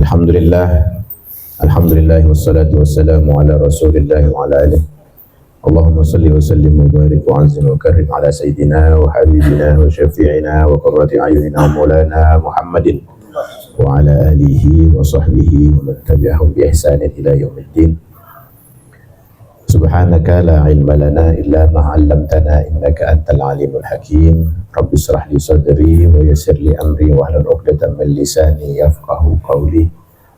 Alhamdulillah, Alhamdulillah wassalatu wassalamu ala rasulillah wa ala alihi. Allahumma salli wa sallim wa barik wa azim wa karim ala sayyidina wa habibina wa syafi'ina wa qurrati ayunina wa maulana Muhammadin wa ala alihi wa sahbihi wa man tabi'ahum bi ihsanin ila yaumiddin. Subhanaka la ilma lana illa ma 'allamtana innaka antal alimul hakim. Rabbi israh li sadri wa yassir li amri wa hlul 'uqdatam min lisani yafqahu qawli.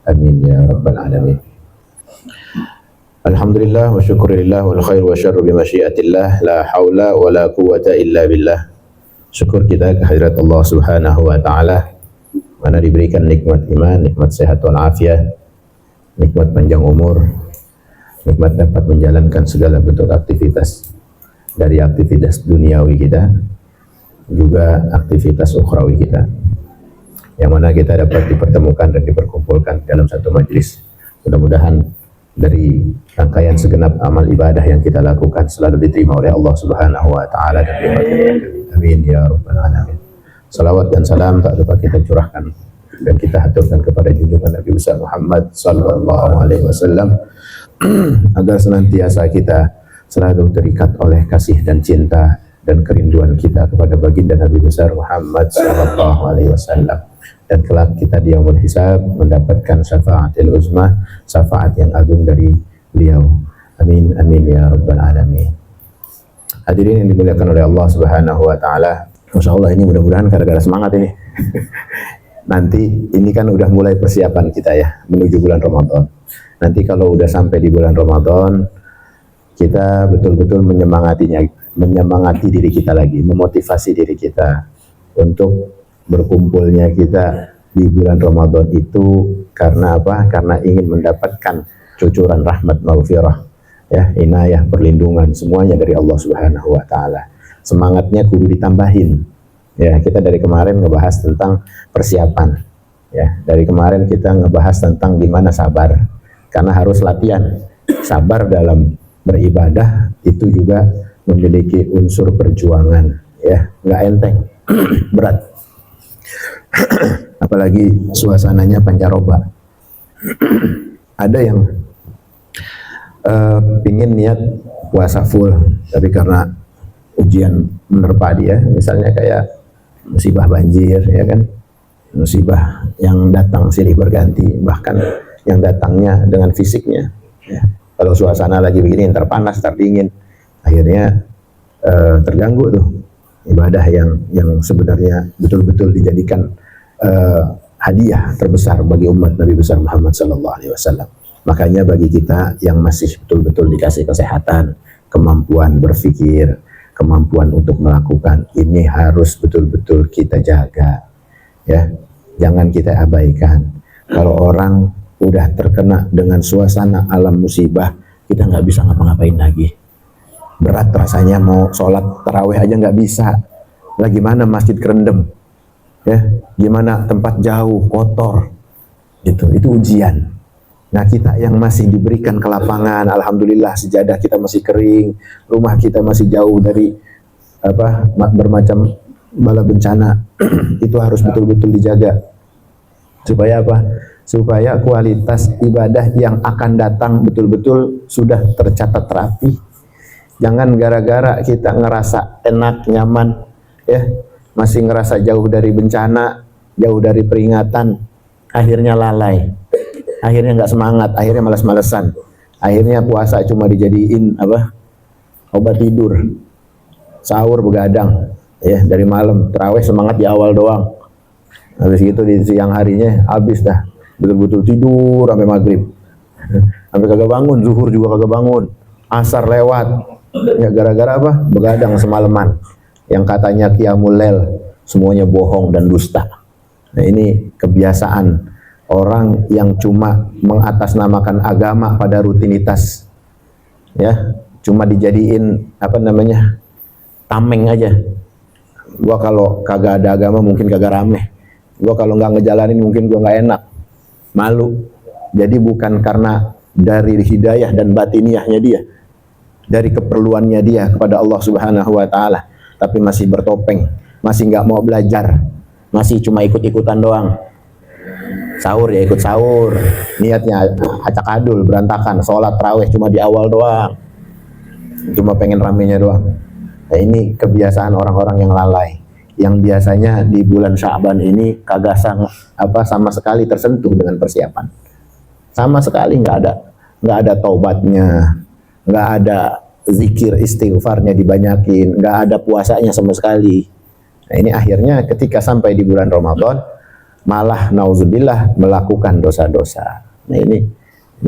Amin ya rabbal alamin. Alhamdulillah wa syukurillah wal khair wa syarru bi masyiatillah la haula wa la quwwata illa billah. Syukur kita kehadirat Allah Subhanahu wa taala mana diberikan nikmat iman, nikmat sehat wal afiat, nikmat panjang umur, nikmat dapat menjalankan segala bentuk aktivitas dari aktivitas duniawi kita juga aktivitas ukhrawi kita, yang mana kita dapat dipertemukan dan diperkumpulkan dalam satu majlis. Mudah-mudahan dari rangkaian segenap amal ibadah yang kita lakukan selalu diterima oleh Allah Subhanahu wa taala dan diberkahi. Amin ya rabbal alamin. Salawat dan salam tak lupa kita curahkan dan kita haturkan kepada junjungan Nabi besar Muhammad sallallahu alaihi wasallam agar senantiasa kita selalu terikat oleh kasih dan cinta dan kerinduan kita kepada baginda Nabi besar Muhammad sallallahu alaihi wasallam, dan kelak kita di yaumul hisab mendapatkan syafaatil uzma, syafaat yang agung dari beliau. Amin amin ya rabbal alamin. Hadirin yang dimuliakan oleh Allah Subhanahu wa taala. Masyaallah, ini mudah-mudahan gara-gara semangat ini. Nanti ini kan udah mulai persiapan kita ya menuju bulan Ramadan. Nanti kalau udah sampai di bulan Ramadan, kita betul-betul menyemangati diri kita lagi, memotivasi diri kita untuk berkumpulnya kita di bulan Ramadan itu karena apa? Karena ingin mendapatkan cucuran rahmat maghfirah, ya, inayah, perlindungan, semuanya dari Allah Subhanahu wa taala. Semangatnya kudu ditambahin. Ya, kita dari kemarin ngebahas tentang persiapan. Ya, dari kemarin kita ngebahas tentang gimana sabar. Karena harus latihan. Sabar dalam beribadah itu juga memiliki unsur perjuangan, ya, nggak enteng, berat. Apalagi suasananya pancaroba. Ada yang pingin niat puasa full, tapi karena ujian menerpa dia, misalnya kayak musibah banjir, ya kan, musibah yang datang silih berganti, bahkan yang datangnya dengan fisiknya, ya. Kalau suasana lagi begini, ntar panas, ntar dingin, akhirnya terganggu tuh ibadah yang sebenarnya betul-betul dijadikan hadiah terbesar bagi umat Nabi besar Muhammad sallallahu alaihi wasallam. Makanya bagi kita yang masih betul-betul dikasih kesehatan, kemampuan berpikir, kemampuan untuk melakukan, ini harus betul-betul kita jaga, ya, jangan kita abaikan. Kalau orang udah terkena dengan suasana alam musibah, kita nggak bisa ngapa-ngapain lagi. Berat rasanya mau sholat tarawih aja nggak bisa. Lah gimana masjid kerendam, ya, gimana tempat jauh kotor, itu ujian. Nah, kita yang masih diberikan ke lapangan, alhamdulillah sejadah kita masih kering, rumah kita masih jauh dari bermacam bala bencana, itu harus betul-betul dijaga. Supaya apa? Supaya kualitas ibadah yang akan datang betul-betul sudah tercatat rapi. Jangan gara-gara kita ngerasa enak, nyaman, ya, masih ngerasa jauh dari bencana, jauh dari peringatan, akhirnya lalai. Akhirnya nggak semangat, akhirnya malas-malesan, akhirnya puasa cuma dijadiin obat tidur, sahur begadang, ya, dari malam, tarawih semangat di awal doang, habis gitu di siang harinya habis dah, betul-betul tidur sampai maghrib, sampai kagak bangun, zuhur juga kagak bangun, asar lewat, ya gara-gara apa? Begadang semalaman, yang katanya qiyamul lail, semuanya bohong dan dusta. Nah, ini kebiasaan orang yang cuma mengatasnamakan agama pada rutinitas, ya, cuma dijadiin tameng aja. Gua kalau kagak ada agama mungkin kagak rame, gua kalau nggak ngejalanin mungkin gua nggak enak, malu. Jadi bukan karena dari hidayah dan batiniahnya dia, dari keperluannya dia kepada Allah Subhanahu wa taala, tapi masih bertopeng, masih nggak mau belajar, masih cuma ikut-ikutan doang. Sahur ya ikut sahur, niatnya acak adul, berantakan. Sholat tarawih cuma di awal doang, cuma pengen ramenya doang. Nah, ini kebiasaan orang-orang yang lalai, yang biasanya di bulan Sya'ban ini kagak sama sekali tersentuh dengan persiapan, sama sekali nggak ada taubatnya, nggak ada zikir istighfarnya dibanyakin, nggak ada puasanya sama sekali. Nah, ini akhirnya ketika sampai di bulan Ramadan malah nauzubillah melakukan dosa-dosa. Nah, ini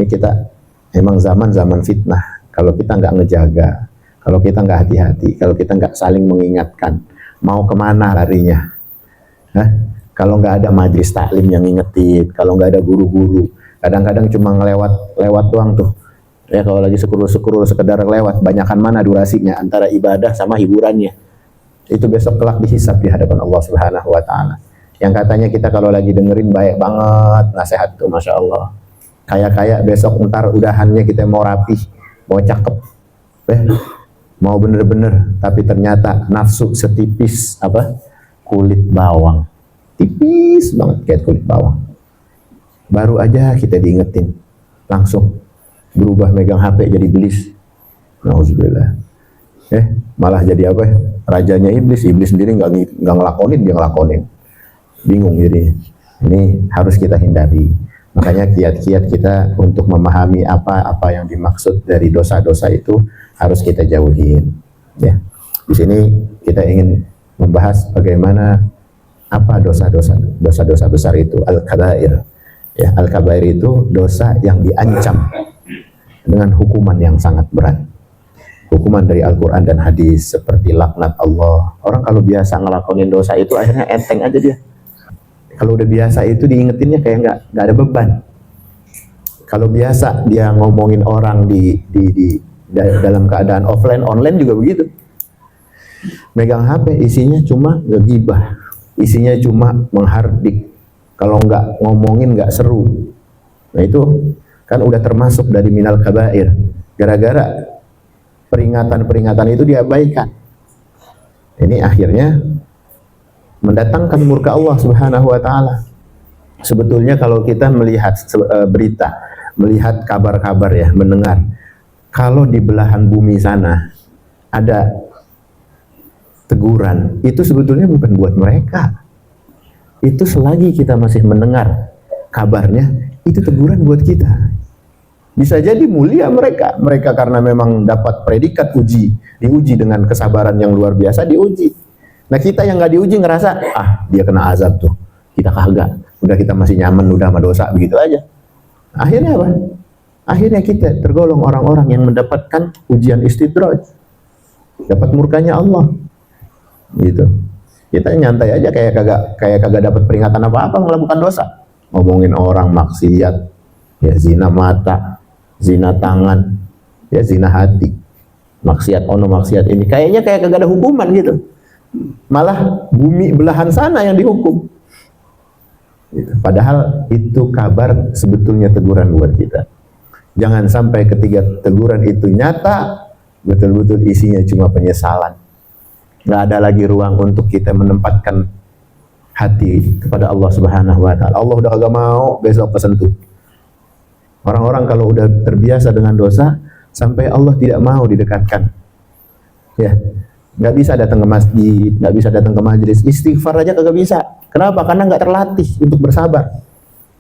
kita emang zaman fitnah. Kalau kita nggak ngejaga, kalau kita nggak hati-hati, kalau kita nggak saling mengingatkan, mau kemana larinya? Hah? Kalau nggak ada majelis taklim yang ngingetin, kalau nggak ada guru-guru, kadang-kadang cuma lewat doang tuh. Ya kalau lagi sekurul sekedar lewat, banyakan mana durasinya antara ibadah sama hiburannya. Itu besok kelak dihisab di hadapan Allah Subhanahu wa taala. Yang katanya kita kalau lagi dengerin baik banget nasihat tuh, Masya Allah. Kayak besok ntar udahannya kita mau rapih, mau cakep, mau bener-bener, tapi ternyata nafsu setipis kulit bawang, tipis banget kayak kulit bawang. Baru aja kita diingetin, langsung berubah megang HP jadi iblis. Nauzubillah. Malah jadi rajanya iblis sendiri nggak ngelakonin, dia ngelakonin. Bingung jadi. Ini harus kita hindari. Makanya kiat-kiat kita untuk memahami apa yang dimaksud dari dosa-dosa itu harus kita jauhin. Ya. Di sini kita ingin membahas bagaimana apa dosa-dosa besar itu, al-kabair. Ya, al-kabair itu dosa yang diancam dengan hukuman yang sangat berat. Hukuman dari Al-Quran dan hadis seperti laknat Allah. Orang kalau biasa ngelakonin dosa itu akhirnya enteng aja dia. Kalau udah biasa itu diingetinnya kayak nggak ada beban. Kalau biasa dia ngomongin orang di dalam keadaan offline, online juga begitu. Megang HP isinya cuma ngegibah, isinya cuma menghardik. Kalau nggak ngomongin nggak seru. Nah itu kan udah termasuk dari minal kabair. Gara-gara peringatan-peringatan itu diabaikan. Ini akhirnya mendatangkan murka Allah Subhanahu wa taala. Sebetulnya kalau kita melihat berita, melihat kabar-kabar ya, mendengar kalau di belahan bumi sana ada teguran, itu sebetulnya bukan buat mereka. Itu selagi kita masih mendengar kabarnya, itu teguran buat kita. Bisa jadi mulia mereka karena memang dapat predikat diuji dengan kesabaran yang luar biasa, diuji. Nah kita yang nggak diuji ngerasa, dia kena azab tuh, kita kagak, udah kita masih nyaman, udah sama dosa, begitu aja. Akhirnya apa? Akhirnya kita tergolong orang-orang yang mendapatkan ujian istidraj, dapat murkanya Allah, gitu. Kita nyantai aja kayak kagak dapat peringatan apa-apa melakukan dosa, ngomongin orang maksiat, ya zina mata, zina tangan, ya zina hati, maksiat maksiat ini, kayaknya kayak kagak ada hukuman gitu. Malah bumi belahan sana yang dihukum. Padahal itu kabar sebetulnya teguran buat kita. Jangan sampai ketika teguran itu nyata, betul-betul isinya cuma penyesalan. Nggak ada lagi ruang untuk kita menempatkan hati kepada Allah Subhanahu wa taala. Allah udah kagak mau besok kesentuh. Orang-orang kalau udah terbiasa dengan dosa, sampai Allah tidak mau didekatkan. Ya. Nggak bisa datang ke masjid, nggak bisa datang ke majelis, istighfar aja kagak bisa. Kenapa? Karena nggak terlatih untuk bersabar.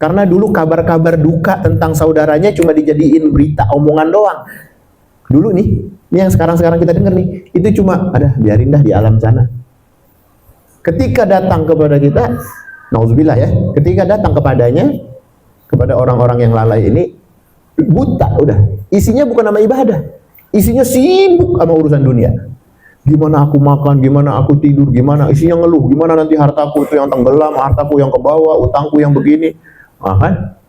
Karena dulu kabar-kabar duka tentang saudaranya cuma dijadiin berita omongan doang. Dulu nih, ini yang sekarang kita dengar nih, itu cuma biarin dah di alam sana. Ketika datang kepada kita, nauzubillah ya, ketika datang kepadanya, kepada orang-orang yang lalai ini, buta udah. Isinya bukan nama ibadah, isinya sibuk sama urusan dunia. Gimana aku makan, gimana aku tidur, gimana isinya ngeluh, gimana nanti hartaku itu yang tenggelam, hartaku yang ke bawah, utangku yang begini. Kan?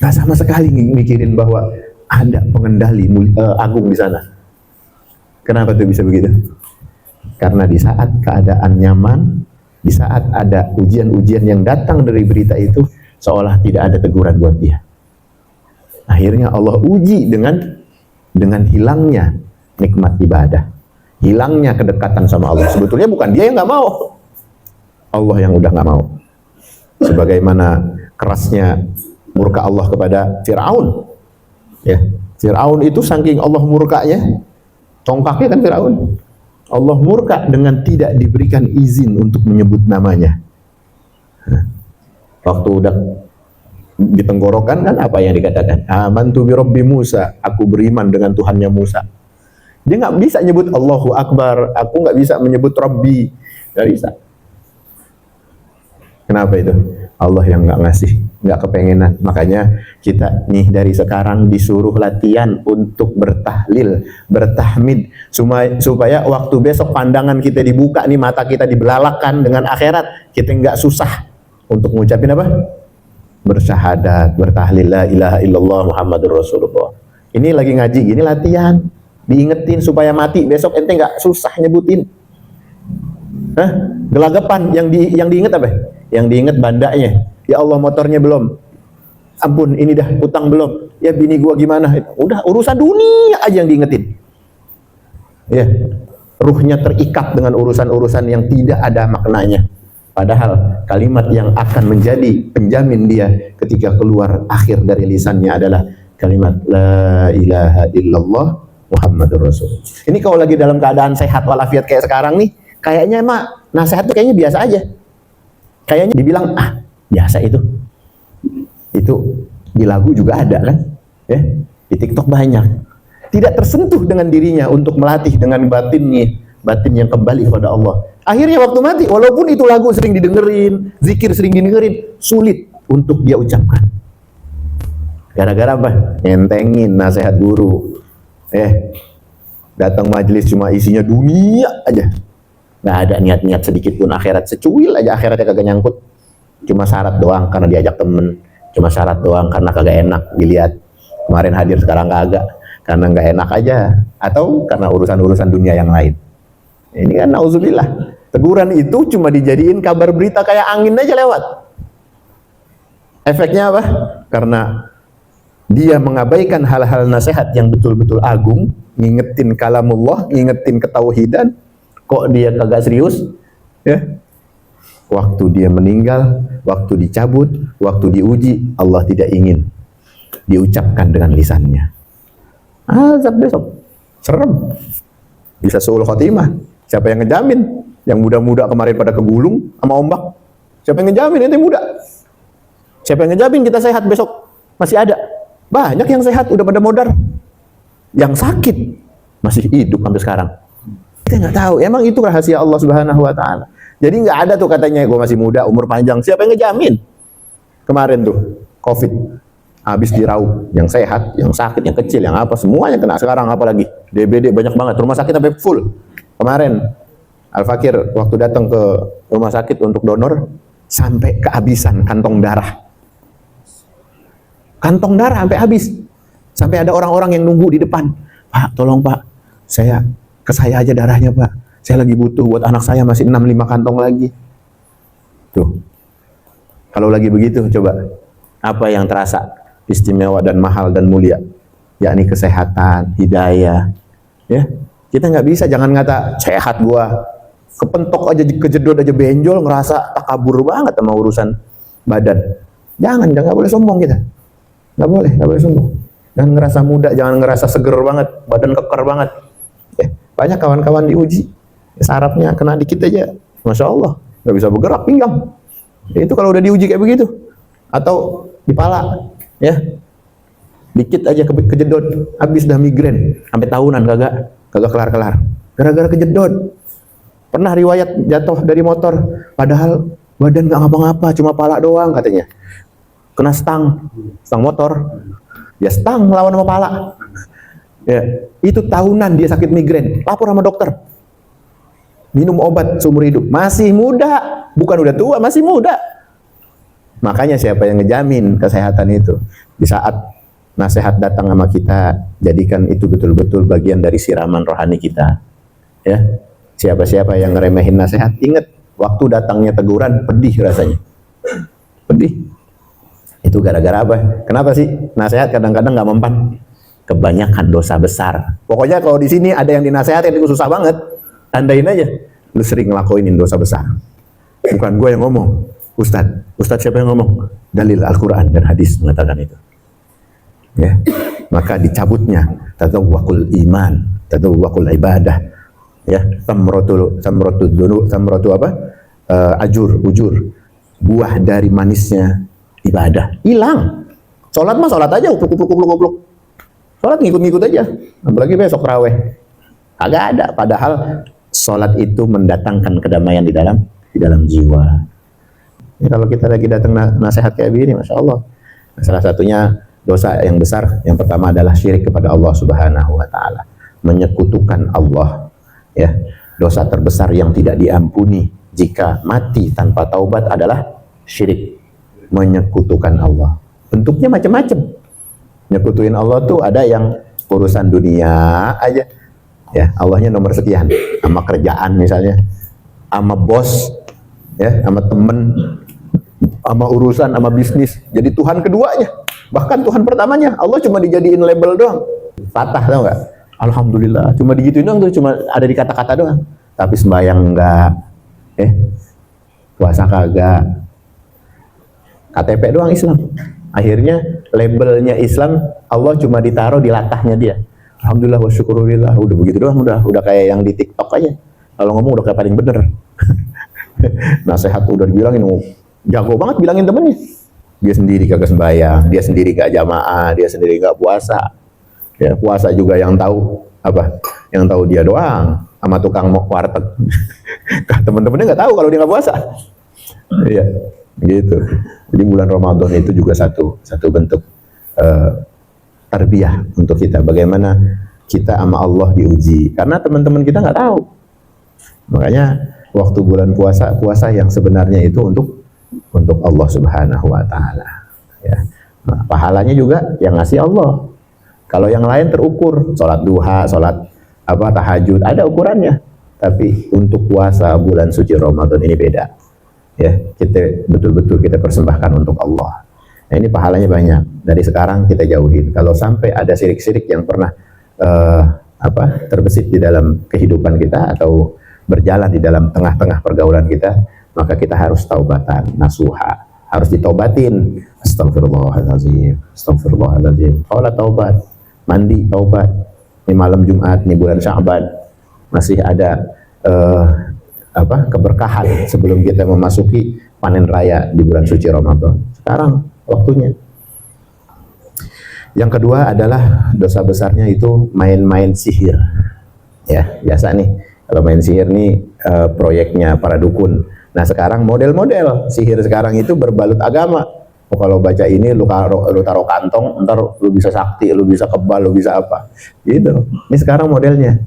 Nggak sama sekali mikirin bahwa ada pengendali agung di sana. Kenapa tuh bisa begitu? Karena di saat keadaan nyaman, di saat ada ujian-ujian yang datang dari berita itu, seolah tidak ada teguran buat dia. Akhirnya Allah uji dengan hilangnya nikmat ibadah. Hilangnya kedekatan sama Allah. Sebetulnya bukan dia yang nggak mau, Allah yang udah nggak mau. Sebagaimana kerasnya murka Allah kepada Fir'aun. Ya, Fir'aun itu saking Allah murkanya, tongkaknya kan Fir'aun. Allah murka dengan tidak diberikan izin untuk menyebut namanya. Waktu udah ditenggorokan kan apa yang dikatakan? Amantu bi Rabbi Musa, aku beriman dengan Tuhannya Musa. Dia nggak bisa nyebut Allahu Akbar, aku nggak bisa menyebut Rabbi, nggak bisa. Kenapa itu? Allah yang nggak ngasih, nggak kepengenan. Makanya kita nih dari sekarang disuruh latihan untuk bertahlil, bertahmid, supaya waktu besok pandangan kita dibuka nih, mata kita dibelalakan dengan akhirat, kita nggak susah untuk ngucapin apa? Bersyahadat, bertahlil la ilaha illallah Muhammadur Rasulullah. Ini lagi ngaji gini latihan, diingetin supaya mati besok ente nggak susah nyebutin. Gelagapan yang diinget apa? Yang diinget bandanya. Ya Allah motornya belum. Ampun ini dah utang belum. Ya bini gua gimana? Udah urusan dunia aja yang diingetin. Ya, ruhnya terikat dengan urusan-urusan yang tidak ada maknanya. Padahal kalimat yang akan menjadi penjamin dia ketika keluar akhir dari lisannya adalah kalimat la ilaha illallah Muhammadur Rasul. Ini kalau lagi dalam keadaan sehat walafiat kayak sekarang nih, kayaknya emak nasihat tuh kayaknya biasa aja. Kayaknya dibilang biasa itu. Itu di lagu juga ada kan? Ya, di TikTok banyak. Tidak tersentuh dengan dirinya untuk melatih dengan batin yang kembali kepada Allah. Akhirnya waktu mati, walaupun itu lagu sering didengerin, zikir sering didengerin, sulit untuk dia ucapkan. Gara-gara apa? Ngentengin nasihat guru. Datang majelis cuma isinya dunia aja. Nggak ada niat-niat sedikit pun akhirat, secuil aja akhiratnya kagak nyangkut. Cuma syarat doang karena diajak temen, cuma syarat doang karena kagak enak dilihat. Kemarin hadir sekarang kagak, karena nggak enak aja, atau karena urusan-urusan dunia yang lain. Ini kan nauzubillah. Teguran itu cuma dijadiin kabar berita kayak angin aja lewat. Efeknya apa? Karena dia mengabaikan hal-hal nasihat yang betul-betul agung, ngingetin kalamullah, ngingetin ketauhidan. Kok dia kagak serius? Ya. Waktu dia meninggal, waktu dicabut, waktu diuji, Allah tidak ingin diucapkan dengan lisannya. Azab besok. Serem. Bisa suul khotimah. Siapa yang ngejamin? Yang muda-muda kemarin pada kegulung sama ombak. Siapa yang ngejamin ente muda? Siapa yang ngejamin kita sehat besok? Masih ada. Banyak yang sehat udah pada modar. Yang sakit masih hidup sampai sekarang. Kita nggak tahu. Emang itu rahasia Allah Subhanahu wa taala. Jadi nggak ada tuh katanya gue masih muda, umur panjang. Siapa yang ngejamin? Kemarin tuh Covid habis diraup, yang sehat, yang sakit, yang kecil, yang apa semuanya kena. Sekarang apalagi DBD banyak banget. Rumah sakit sampai full. Kemarin Al-Fakir waktu datang ke rumah sakit untuk donor sampai kehabisan kantong darah. Kantong darah sampai habis. Sampai ada orang-orang yang nunggu di depan. Pak, tolong Pak, ke saya aja darahnya Pak. Saya lagi butuh buat anak saya masih 6-5 kantong lagi. Tuh. Kalau lagi begitu coba apa yang terasa istimewa dan mahal dan mulia? Yakni kesehatan, hidayah. Ya. Kita nggak bisa, jangan ngata sehat gua, kepentok aja, kejedot aja benjol, ngerasa takabur banget sama urusan badan. Jangan boleh sombong kita. Nggak boleh sombong. Jangan ngerasa muda, jangan ngerasa seger banget, badan keker banget. Banyak kawan-kawan diuji, sarafnya kena dikit aja, Masya Allah, nggak bisa bergerak pinggang. Itu kalau udah diuji kayak begitu. Atau di pala, ya, dikit aja kejedot, habis dah migrain, sampai tahunan kagak kelar-kelar. Gara-gara kejedot. Pernah riwayat jatuh dari motor, padahal badan nggak ngapa-ngapa, cuma pala doang katanya. Kena stang motor. Ya stang lawan sama pala. Ya, itu tahunan dia sakit migrain. Lapor sama dokter. Minum obat seumur hidup. Masih muda, bukan udah tua, masih muda. Makanya siapa yang ngejamin kesehatan itu? Di saat nasihat datang sama kita, jadikan itu betul-betul bagian dari siraman rohani kita. Ya, siapa-siapa yang ngeremehin nasihat, ingat waktu datangnya teguran, pedih rasanya. Pedih. Itu gara-gara apa? Kenapa sih nasihat kadang-kadang nggak mempan? Kebanyakan dosa besar. Pokoknya kalau di sini ada yang dinasehatin itu susah banget. Tandain aja, lu sering ngelakuinin dosa besar. Bukan gue yang ngomong. Ustadz siapa yang ngomong? Dalil Al-Quran dan hadis mengatakan itu. Ya, maka dicabutnya tatawwaqul iman, tatawwaqul ibadah. Ya, samratul apa? Ujur. Buah dari manisnya ibadah. Hilang. Salat mah salat aja, upluk. Salat ngikut-ngikut aja. Apalagi besok raweh. Agak ada, padahal salat itu mendatangkan kedamaian di dalam jiwa. Ya, kalau kita lagi datang nasihat kayak begini, Masya Allah. Salah satunya dosa yang besar, yang pertama adalah syirik kepada Allah Subhanahu wa Ta'ala, menyekutukan Allah. Ya, dosa terbesar yang tidak diampuni jika mati tanpa taubat adalah syirik, menyekutukan Allah. Bentuknya macam-macam. Nyekutuin Allah tuh ada yang urusan dunia aja, ya Allahnya nomor sekian, sama kerjaan misalnya, sama bos, ya, sama temen, sama urusan, sama bisnis. Jadi Tuhan keduanya, bahkan Tuhan pertamanya Allah cuma dijadiin label doang. Patah, tau nggak? Alhamdulillah, cuma digituin doang tuh, cuma ada di kata-kata doang. Tapi sembahyang enggak, puasa kagak, KTP doang Islam. Akhirnya labelnya Islam Allah cuma ditaruh di latahnya dia. Alhamdulillah wa syukurillah, udah begitu doang, udah kayak yang di TikTok aja. Kalau ngomong udah kayak paling bener. Nasihat udah dibilangin, jago banget bilangin temennya. Dia sendiri kagak sembahyang, dia sendiri gak jamaah, dia sendiri gak puasa. Ya, puasa juga yang tahu apa? Yang tahu dia doang, sama tukang warteg. Temen-temennya nggak tahu kalau dia nggak puasa. Iya, gitu. Jadi bulan Ramadan itu juga satu bentuk tarbiyah untuk kita. Bagaimana kita sama Allah diuji, karena teman-teman kita nggak tahu. Makanya waktu bulan puasa yang sebenarnya itu untuk Allah Subhanahu wa Ta'ala. Ya. Nah, pahalanya juga yang ngasih Allah. Kalau yang lain terukur, sholat duha, sholat tahajud, ada ukurannya. Tapi untuk puasa bulan suci Ramadan ini beda. Ya, kita betul-betul kita persembahkan untuk Allah. Nah, ini pahalanya banyak. Dari sekarang kita jauhin. Kalau sampai ada sirik-sirik yang pernah terbesit di dalam kehidupan kita atau berjalan di dalam tengah-tengah pergaulan kita, maka kita harus taubatan, nasuha, harus ditaubatin. Astagfirullahaladzim, astagfirullahaladzim. Kaulah taubat, mandi taubat. Ini malam Jumat, ini bulan Sya'ban, masih ada keberkahan sebelum kita memasuki panen raya di bulan suci Ramadan. Sekarang waktunya. Yang kedua adalah dosa besarnya itu main-main sihir. Ya, biasa nih kalau main sihir nih proyeknya para dukun. Nah, sekarang model-model sihir sekarang itu berbalut agama. Oh, kalau baca ini lu taruh kantong, ntar lu bisa sakti, lu bisa kebal, lu bisa apa. Gitu. Ini sekarang modelnya.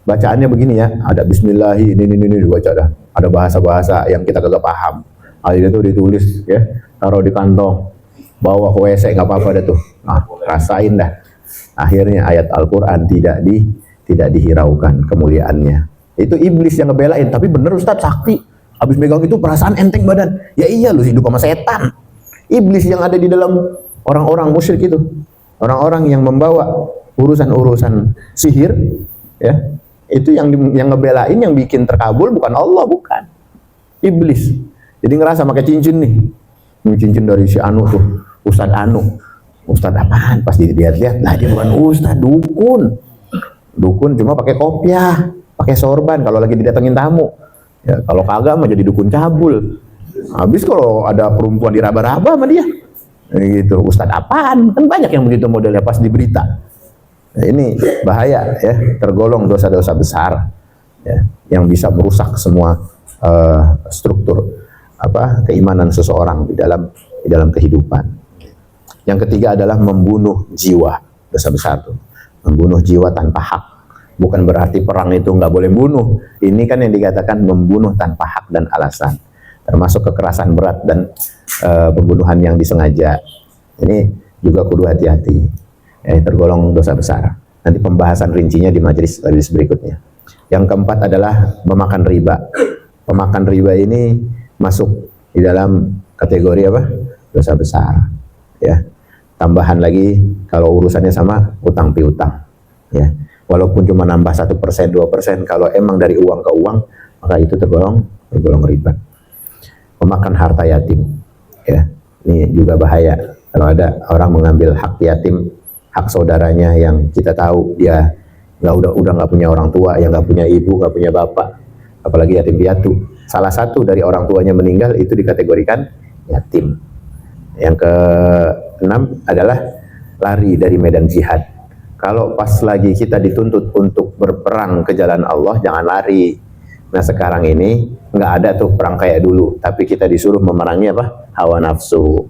Bacaannya begini ya, ada bismillahi, ini dibaca dah. Ada bahasa-bahasa yang kita kagak paham. Akhirnya tuh ditulis ya, taruh di kantong, bawa ke WC, nggak apa-apa dah tuh. Nah, rasain dah. Akhirnya ayat Al-Quran tidak dihiraukan kemuliaannya. Itu iblis yang ngebelain, tapi bener Ustaz, sakti. Habis megang itu perasaan enteng badan. Ya iya, lu hidup sama setan. Iblis yang ada di dalam orang-orang musyrik itu. Orang-orang yang membawa urusan-urusan sihir, ya. Itu yang ngebelain, yang bikin terkabul bukan Allah, bukan. Iblis. Jadi ngerasa pakai cincin nih. Ini cincin dari si Anu tuh, Ustadz Anu. Ustadz apaan? Pas dilihat-lihat, lah dia bukan Ustadz, dukun. Dukun cuma pakai kopiah, pakai sorban kalau lagi didatengin tamu. Ya, kalau kagak mah jadi dukun cabul. Habis kalau ada perempuan diraba-raba sama dia. Gitu, Ustadz apaan? Kan banyak yang begitu modelnya pas di berita. Nah, ini bahaya ya, tergolong dosa-dosa besar ya, yang bisa merusak semua struktur keimanan seseorang di dalam kehidupan. Yang ketiga adalah membunuh jiwa, dosa besar tuh. Membunuh jiwa tanpa hak. Bukan berarti perang itu nggak boleh bunuh. Ini kan yang dikatakan membunuh tanpa hak dan alasan. Termasuk kekerasan berat dan pembunuhan yang disengaja. Ini juga kudu hati-hati. Tergolong dosa besar. Nanti pembahasan rincinya di majelis berikutnya. Yang keempat adalah memakan riba. Pemakan riba ini masuk di dalam kategori apa? Dosa besar. Ya. Tambahan lagi kalau urusannya sama utang piutang. Ya. Walaupun cuma nambah 1%, 2%, kalau emang dari uang ke uang, maka itu tergolong riba. memakan harta yatim. Ya, ini juga bahaya. Kalau ada orang mengambil hak yatim, hak saudaranya yang kita tahu dia udah nggak punya orang tua, yang nggak punya ibu, nggak punya bapak, apalagi yatim piatu. Salah satu dari orang tuanya meninggal itu dikategorikan yatim. Yang keenam adalah lari dari medan jihad. Kalau pas lagi kita dituntut untuk berperang ke jalan Allah, jangan lari. Nah sekarang ini nggak ada tuh perang kayak dulu, tapi kita disuruh memerangi apa? Hawa nafsu.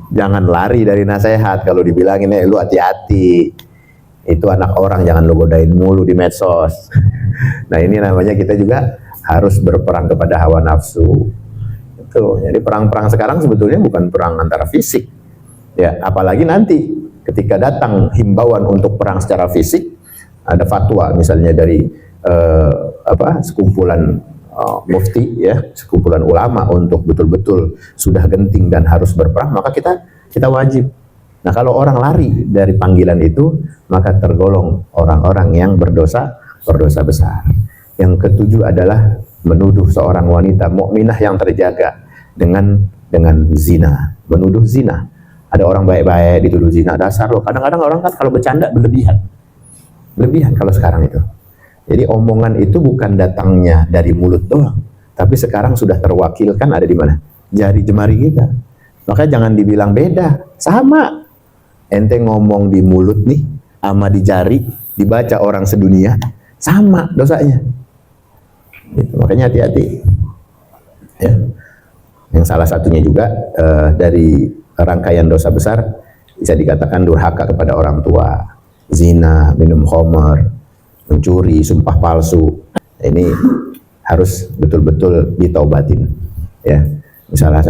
Jangan lari dari nasihat. Kalau dibilangin, lu hati-hati, itu anak orang, jangan lu godain mulu di medsos. Nah ini namanya kita juga harus berperang kepada hawa nafsu. Itu. Jadi perang-perang sekarang sebetulnya bukan perang antara fisik, ya. Apalagi nanti ketika datang himbauan untuk perang secara fisik, ada fatwa misalnya dari sekumpulan mufti, ya, sekumpulan ulama untuk betul-betul sudah genting dan harus berperang, maka kita wajib. Nah kalau orang lari dari panggilan itu, maka tergolong orang-orang yang berdosa besar. Yang ketujuh adalah menuduh seorang wanita mukminah yang terjaga dengan zina, menuduh zina. Ada orang baik-baik dituduh zina, dasar loh. Kadang-kadang orang kan kalau bercanda berlebihan kalau sekarang itu. Jadi omongan itu bukan datangnya dari mulut doang, tapi sekarang sudah terwakilkan ada di mana? Jari jemari kita. Maka jangan dibilang beda, sama. Ente ngomong di mulut nih, sama di jari, dibaca orang sedunia, sama dosanya. Gitu. Makanya hati-hati. Ya. Yang salah satunya juga dari rangkaian dosa besar bisa dikatakan durhaka kepada orang tua, zina, minum khamar, mencuri, sumpah palsu. Ini harus betul-betul ditaubatin. Ya, misalnya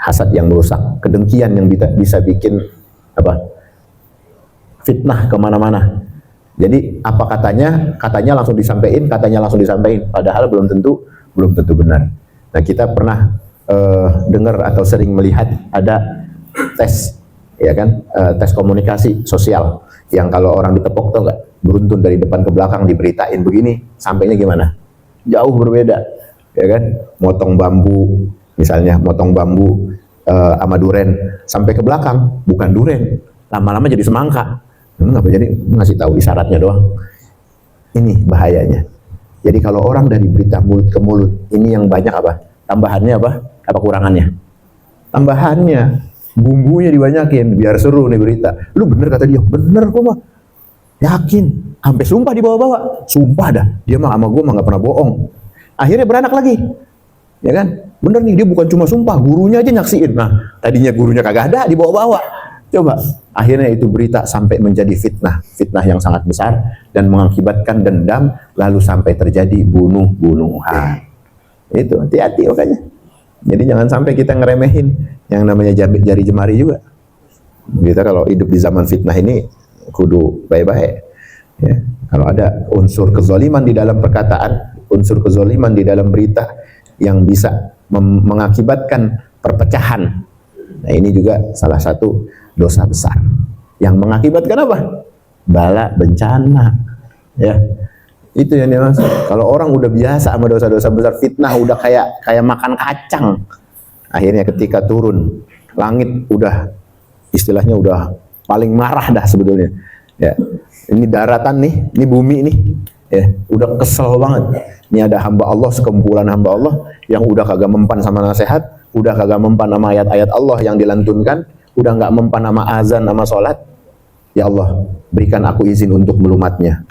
hasad yang merusak, kedengkian yang bisa bikin fitnah kemana-mana. Jadi apa katanya langsung disampaikan, padahal belum tentu benar. Nah kita pernah dengar atau sering melihat ada tes, ya kan, tes komunikasi sosial yang kalau orang ditepok tuh nggak, beruntun dari depan ke belakang diberitain begini, sampainya gimana? Jauh berbeda, ya kan? Motong bambu, misalnya motong bambu sama duren sampai ke belakang, bukan duren, lama-lama jadi semangka. Ngapa? Jadi ngasih tahu isyaratnya doang. Ini bahayanya. Jadi kalau orang dari berita mulut ke mulut, ini yang banyak apa? Tambahannya apa? Apa kurangannya? Tambahannya, bumbunya dibanyakin biar seru nih berita. Lu bener kata dia, bener kok mah. Yakin, sampai sumpah dibawa-bawa. Sumpah dah, dia mah sama gue mah nggak pernah bohong. Akhirnya beranak lagi, ya kan? Bener nih, dia bukan cuma sumpah, gurunya aja nyaksiin. Nah, tadinya gurunya kagak ada, dibawa-bawa. Coba, akhirnya itu berita sampai menjadi fitnah yang sangat besar dan mengakibatkan dendam, lalu sampai terjadi bunuh-bunuhan. Itu hati-hati makanya. Jadi jangan sampai kita ngeremehin yang namanya jari jemari juga. Kita kalau hidup di zaman fitnah ini kudu baik-baik. Ya. Kalau ada unsur kezaliman di dalam perkataan, unsur kezaliman di dalam berita yang bisa mengakibatkan perpecahan. Nah ini juga salah satu dosa besar yang mengakibatkan apa? Bala, bencana. Ya. Itu yang dimaksud. Kalau orang udah biasa sama dosa-dosa besar, fitnah udah kayak makan kacang. Akhirnya ketika turun, langit udah istilahnya udah paling marah dah sebetulnya. Ya. Ini daratan nih, ini bumi nih. Ya, udah kesel banget. Ini ada hamba Allah, sekumpulan hamba Allah yang udah kagak mempan sama nasihat, udah kagak mempan sama ayat-ayat Allah yang dilantunkan, udah nggak mempan sama azan sama sholat. Ya Allah, berikan aku izin untuk melumatnya.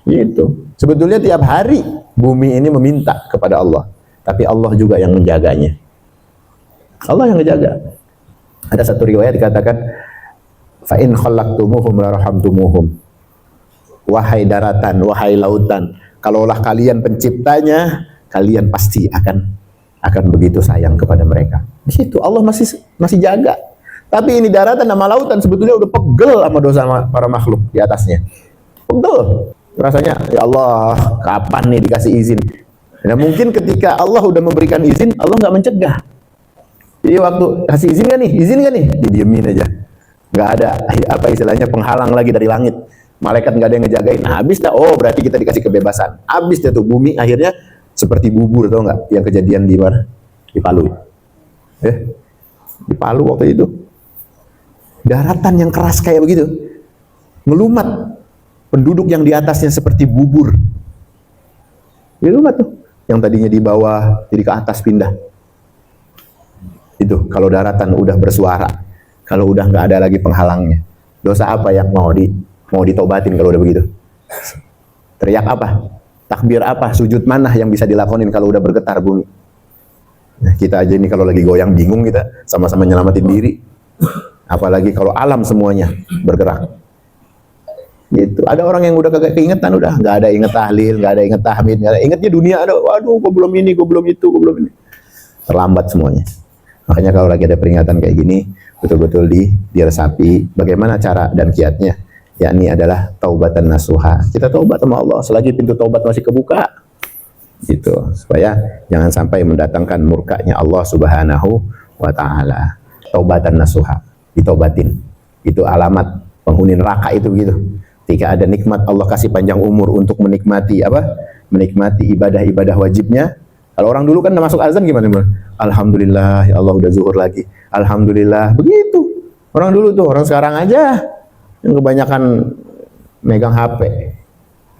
Gitu. Sebetulnya tiap hari bumi ini meminta kepada Allah, tapi Allah juga yang menjaganya. Allah yang menjaga. Ada satu riwayat dikatakan, fa in khalaqtumuhum la rahamtumuhum. Wahai daratan, wahai lautan, kalaulah kalian penciptanya, kalian pasti akan begitu sayang kepada mereka. Di situ Allah masih jaga. Tapi ini daratan sama lautan sebetulnya udah pegel sama dosa para makhluk di atasnya. Pegel. Rasanya, ya Allah, kapan nih dikasih izin? Nah mungkin ketika Allah udah memberikan izin, Allah nggak mencegah. Jadi waktu kasih izin kan nih, didiemin aja. Nggak ada apa istilahnya penghalang lagi dari langit. Malaikat nggak ada yang ngejagain. Nah habis dah, oh berarti kita dikasih kebebasan. Habis dah tuh bumi akhirnya seperti bubur, tau nggak? Yang kejadian di mana? di Palu. Di Palu waktu itu. Daratan yang keras kayak begitu. Melumat. Penduduk yang di atasnya seperti bubur. Melumat tuh. Yang tadinya di bawah jadi ke atas pindah. Itu kalau daratan udah bersuara. Kalau udah nggak ada lagi penghalangnya. Dosa apa yang mau ditobatin kalau udah begitu? Teriak apa? Takbir apa? Sujud mana yang bisa dilakonin kalau udah bergetar bumi? Nah, kita aja ini kalau lagi goyang bingung kita sama-sama nyelamatin diri. Apalagi kalau alam semuanya bergerak. Gitu. Ada orang yang udah kagak keingetan, udah nggak ada inget tahlil, nggak ada inget tahmid, nggak ada ingetnya dunia. Ada, waduh, gue belum ini, gue belum itu, gue belum ini. Terlambat semuanya. Makanya kalau lagi ada peringatan kayak gini, betul-betul diresapi bagaimana cara dan kiatnya. Yakni adalah taubatan nasuha. Kita taubat sama Allah selagi pintu taubat masih kebuka. Gitu. Supaya jangan sampai mendatangkan murkanya Allah Subhanahu wa taala. Taubatan nasuha, ditaubatin. Itu alamat penghuni neraka itu begitu. Ketika ada nikmat Allah kasih panjang umur untuk menikmati apa? Menikmati ibadah-ibadah wajibnya. Kalau orang dulu kan masuk azan gimana? Alhamdulillah, ya Allah udah zuhur lagi. Alhamdulillah, begitu. Orang dulu tuh, orang sekarang aja yang kebanyakan megang HP.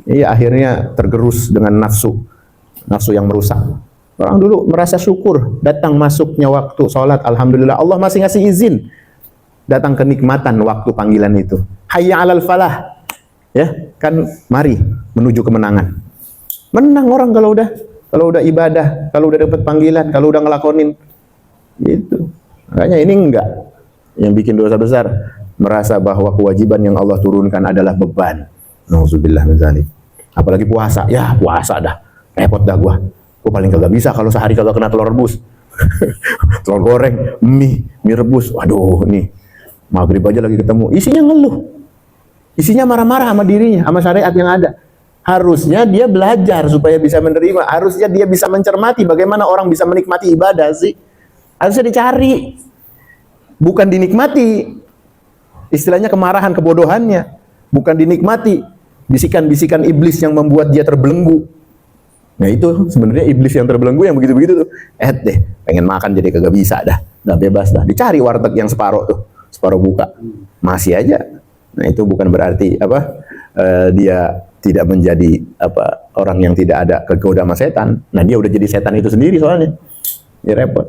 Iya, akhirnya tergerus dengan nafsu yang merusak. Orang dulu merasa syukur, datang masuknya waktu sholat, alhamdulillah Allah masih ngasih izin. Datang kenikmatan waktu panggilan itu. Hayya 'alal falah. Ya, kan mari menuju kemenangan. Menang orang kalau udah ibadah, kalau udah dapat panggilan, kalau udah ngelakonin gitu. Makanya ini enggak yang bikin dosa besar, merasa bahwa kewajiban yang Allah turunkan adalah beban. Nauzubillah min dzalik. Apalagi puasa. Ya, puasa dah. Repot dah gua paling kagak bisa kalau sehari kagak kena telur rebus. Telur goreng, mie rebus. Waduh, nih maghrib aja lagi ketemu, isinya ngeluh. Isinya marah-marah sama dirinya, sama syariat yang ada. Harusnya dia belajar supaya bisa menerima. Harusnya dia bisa mencermati bagaimana orang bisa menikmati ibadah sih. Harusnya dicari. Bukan dinikmati. Istilahnya kemarahan, kebodohannya. Bukan dinikmati. Bisikan-bisikan iblis yang membuat dia terbelenggu. Nah itu sebenarnya iblis yang terbelenggu yang begitu-begitu tuh. Deh, pengen makan jadi kagak bisa dah. Nggak bebas dah. Dicari warteg yang separuh tuh. Separuh buka. Masih aja. Nah itu bukan berarti dia tidak menjadi orang yang tidak ada kegoda sama setan. Nah dia udah jadi setan itu sendiri soalnya. Ya repot.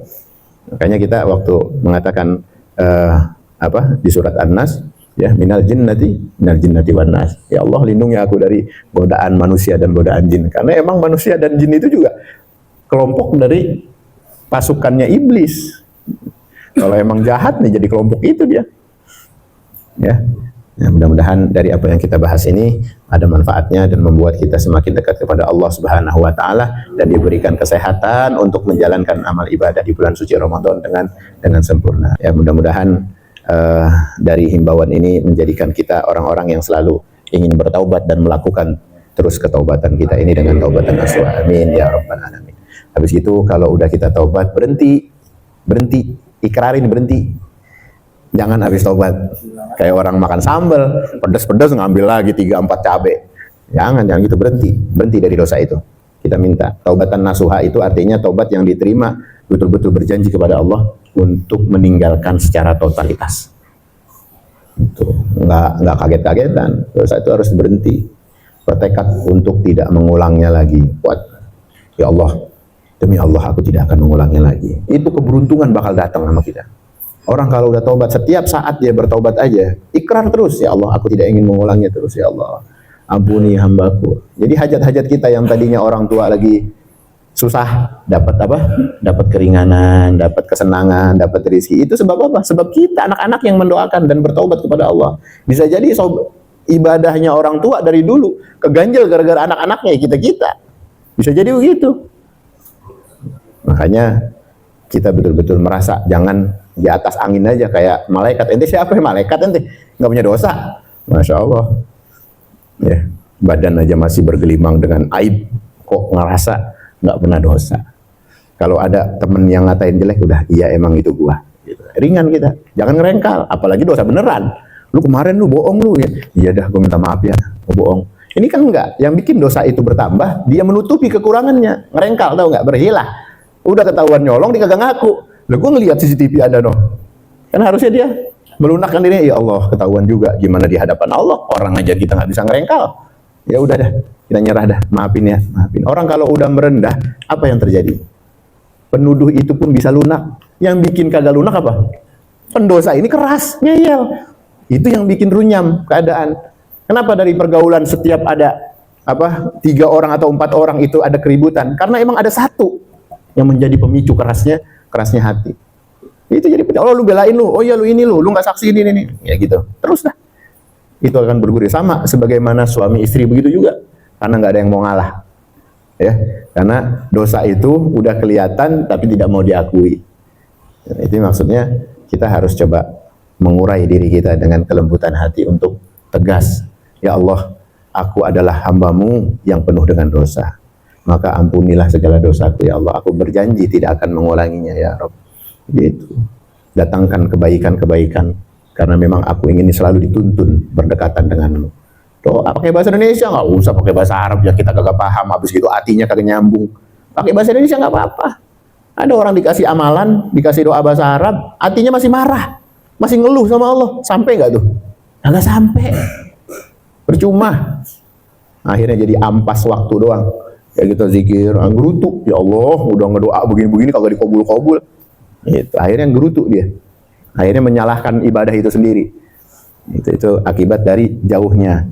Makanya kita waktu mengatakan di surat An-Nas, ya minal jinnati wan nas. Ya Allah lindungi aku dari godaan manusia dan godaan jin. Karena emang manusia dan jin itu juga kelompok dari pasukannya iblis. Kalau emang jahat nih jadi kelompok itu dia. Ya. Ya, mudah-mudahan dari apa yang kita bahas ini ada manfaatnya dan membuat kita semakin dekat kepada Allah Subhanahu wa taala dan diberikan kesehatan untuk menjalankan amal ibadah di bulan suci Ramadan dengan sempurna. Ya, mudah-mudahan dari himbauan ini menjadikan kita orang-orang yang selalu ingin bertaubat dan melakukan terus ketaubatan kita ini dengan taubatan nasuha. Amin ya rabbal alamin. Habis itu kalau udah kita taubat berhenti, ikrarin berhenti. Jangan habis taubat kayak orang makan sambal pedas-pedas ngambil lagi 3-4 cabai. Jangan gitu, berhenti dari dosa itu. Kita minta taubatan nasuha itu artinya taubat yang diterima, betul-betul berjanji kepada Allah untuk meninggalkan secara totalitas. Itu nggak kaget-kagetan. Dosa itu harus berhenti. Bertekad untuk tidak mengulangnya lagi. Kuat. Ya Allah, demi Allah aku tidak akan mengulangnya lagi. Itu keberuntungan bakal datang sama kita. Orang kalau udah taubat, setiap saat dia bertaubat aja, ikrar terus, ya Allah, aku tidak ingin mengulangnya terus, ya Allah. Ampuni hambaku. Jadi hajat-hajat kita yang tadinya orang tua lagi susah, dapat apa? Dapat keringanan, dapat kesenangan, dapat rezeki. Itu sebab apa? Sebab kita, anak-anak yang mendoakan dan bertaubat kepada Allah. Bisa jadi ibadahnya orang tua dari dulu, keganjel gara-gara anak-anaknya, kita-kita. Bisa jadi begitu. Makanya kita betul-betul merasa jangan di atas angin aja kayak malaikat. Ente siapa ya malaikat ente? Nggak punya dosa. Masya Allah. Ya, badan aja masih bergelimang dengan aib. Kok ngerasa nggak pernah dosa? Kalau ada temen yang ngatain jelek, udah iya emang itu gua. Gitu. Ringan kita. Jangan ngerengkal. Apalagi dosa beneran. Lu kemarin lu bohong lu ya. Iya dah, gua minta maaf ya. Gua bohong. Ini kan enggak. Yang bikin dosa itu bertambah, dia menutupi kekurangannya. Ngerengkal, tahu nggak? Berhilah. Udah ketahuan nyolong, dia kagak ngaku. Lah gue ngelihat CCTV ada noh. Kan harusnya dia melunakkan diri. Ya Allah, ketahuan juga gimana di hadapan Allah. Orang aja kita nggak bisa ngerengkal. Ya udah dah, kita nyerah dah. Maafin ya, maafin. Orang kalau udah merendah, apa yang terjadi? Penuduh itu pun bisa lunak. Yang bikin kagak lunak apa? Pendosa ini keras, ngeyel. Itu yang bikin runyam keadaan. Kenapa dari pergaulan setiap ada 3 orang atau 4 orang itu ada keributan? Karena emang ada satu yang menjadi pemicu kerasnya hati. Itu jadi, oh lu belain lu, oh ya lu ini lu nggak saksi ini, ya gitu. Terus dah. Itu akan bergulir sama sebagaimana suami istri begitu juga. Karena nggak ada yang mau ngalah. Ya, karena dosa itu udah kelihatan tapi tidak mau diakui. Itu maksudnya kita harus coba mengurai diri kita dengan kelembutan hati untuk tegas. Ya Allah, aku adalah hamba-Mu yang penuh dengan dosa. Maka ampunilah segala dosaku ya Allah. Aku berjanji tidak akan mengulanginya ya Rabb. Gitu. Datangkan kebaikan-kebaikan karena memang aku ingin selalu dituntun berdekatan denganmu. Doa pakai bahasa Indonesia, nggak usah pakai bahasa Arab ya, kita kagak paham, habis gitu artinya kagak nyambung. Pakai bahasa Indonesia nggak apa-apa. Ada orang dikasih amalan, dikasih doa bahasa Arab, artinya masih marah, masih ngeluh sama Allah. Sampai nggak tuh? Nggak sampai. Percuma. Akhirnya jadi ampas waktu doang. Kayak gitu zikir, gerutu. Ya Allah, udah ngedoa begini-begini kagak dikabul-kabul. Gitu. Akhirnya gerutu dia. Akhirnya menyalahkan ibadah itu sendiri. Itu akibat dari jauhnya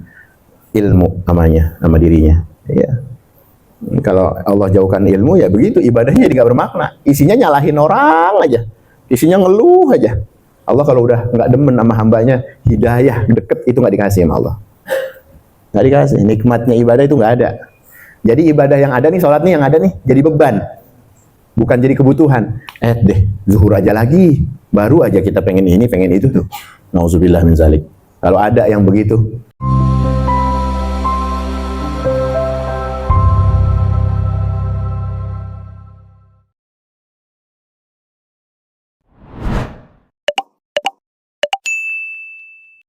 ilmu namanya, nama dirinya. Ya. Kalau Allah jauhkan ilmu ya begitu, ibadahnya jadi gak bermakna. Isinya nyalahin orang aja, isinya ngeluh aja. Allah kalau udah nggak demen sama hambanya, hidayah deket itu nggak dikasih sama Allah. Nggak dikasih, nikmatnya ibadah itu nggak ada. Jadi ibadah yang ada nih, sholat nih yang ada nih, jadi beban, bukan jadi kebutuhan. Zuhur aja lagi, baru aja kita pengen ini, pengen itu tuh. Nauzubillah min zalik. Kalau ada yang begitu.